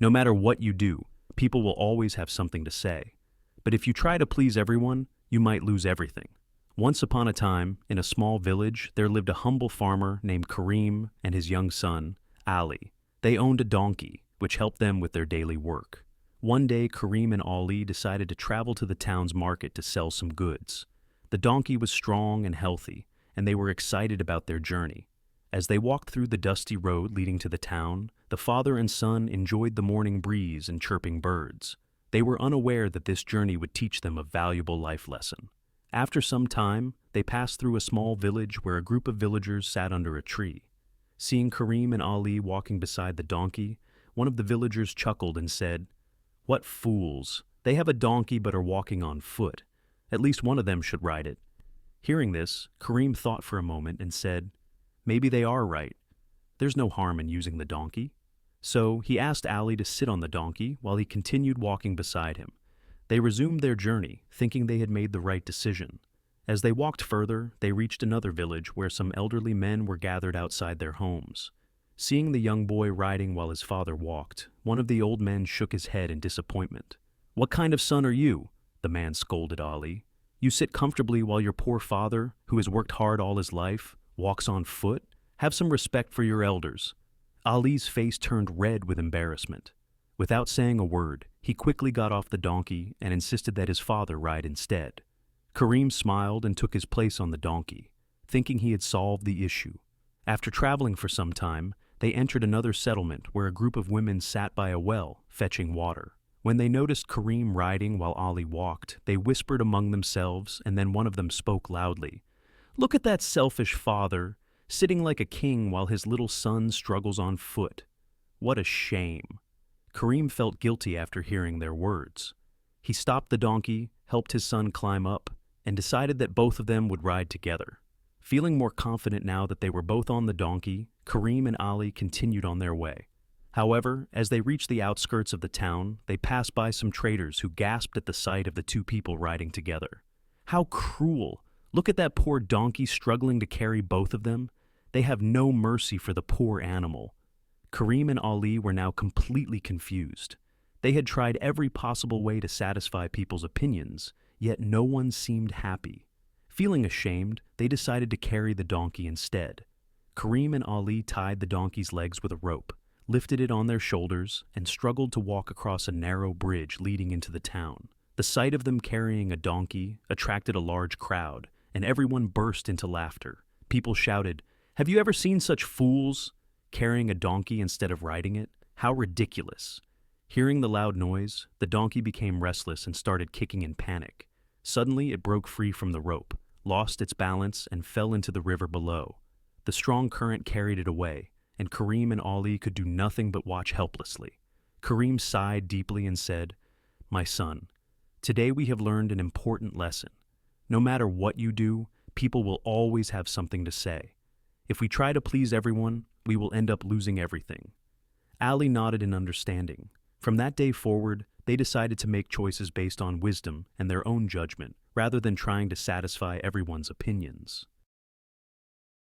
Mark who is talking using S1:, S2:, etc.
S1: No matter what you do, people will always have something to say. But if you try to please everyone, you might lose everything. Once upon a time, in a small village, there lived a humble farmer named Kareem and his young son, Ali. They owned a donkey, which helped them with their daily work. One day, Kareem and Ali decided to travel to the town's market to sell some goods. The donkey was strong and healthy, and they were excited about their journey. As they walked through the dusty road leading to the town, the father and son enjoyed the morning breeze and chirping birds. They were unaware that this journey would teach them a valuable life lesson. After some time, they passed through a small village where a group of villagers sat under a tree. Seeing Kareem and Ali walking beside the donkey, one of the villagers chuckled and said, "What fools! They have a donkey but are walking on foot. At least one of them should ride it." Hearing this, Kareem thought for a moment and said, "Maybe they are right. There's no harm in using the donkey." So he asked Ali to sit on the donkey while he continued walking beside him. They resumed their journey, thinking they had made the right decision. As they walked further, they reached another village where some elderly men were gathered outside their homes. Seeing the young boy riding while his father walked, one of the old men shook his head in disappointment. "What kind of son are you?" the man scolded Ali. "You sit comfortably while your poor father, who has worked hard all his life, walks on foot? Have some respect for your elders." Ali's face turned red with embarrassment. Without saying a word, he quickly got off the donkey and insisted that his father ride instead. Kareem smiled and took his place on the donkey, thinking he had solved the issue. After traveling for some time, they entered another settlement where a group of women sat by a well, fetching water. When they noticed Kareem riding while Ali walked, they whispered among themselves, and then one of them spoke loudly. "Look at that selfish father, sitting like a king while his little son struggles on foot. What a shame." Kareem felt guilty after hearing their words. He stopped the donkey, helped his son climb up, and decided that both of them would ride together. Feeling more confident now that they were both on the donkey, Kareem and Ali continued on their way. However, as they reached the outskirts of the town, they passed by some traders who gasped at the sight of the two people riding together. "How cruel! Look at that poor donkey struggling to carry both of them. They have no mercy for the poor animal." Kareem and Ali were now completely confused. They had tried every possible way to satisfy people's opinions, yet no one seemed happy. Feeling ashamed, they decided to carry the donkey instead. Kareem and Ali tied the donkey's legs with a rope, lifted it on their shoulders, and struggled to walk across a narrow bridge leading into the town. The sight of them carrying a donkey attracted a large crowd, and everyone burst into laughter. People shouted, "Have you ever seen such fools? Carrying a donkey instead of riding it? How ridiculous." Hearing the loud noise, the donkey became restless and started kicking in panic. Suddenly, it broke free from the rope, lost its balance, and fell into the river below. The strong current carried it away, and Kareem and Ali could do nothing but watch helplessly. Kareem sighed deeply and said, "My son, today we have learned an important lesson. No matter what you do, people will always have something to say. If we try to please everyone, we will end up losing everything." Ali nodded in understanding. From that day forward, they decided to make choices based on wisdom and their own judgment, rather than trying to satisfy everyone's opinions.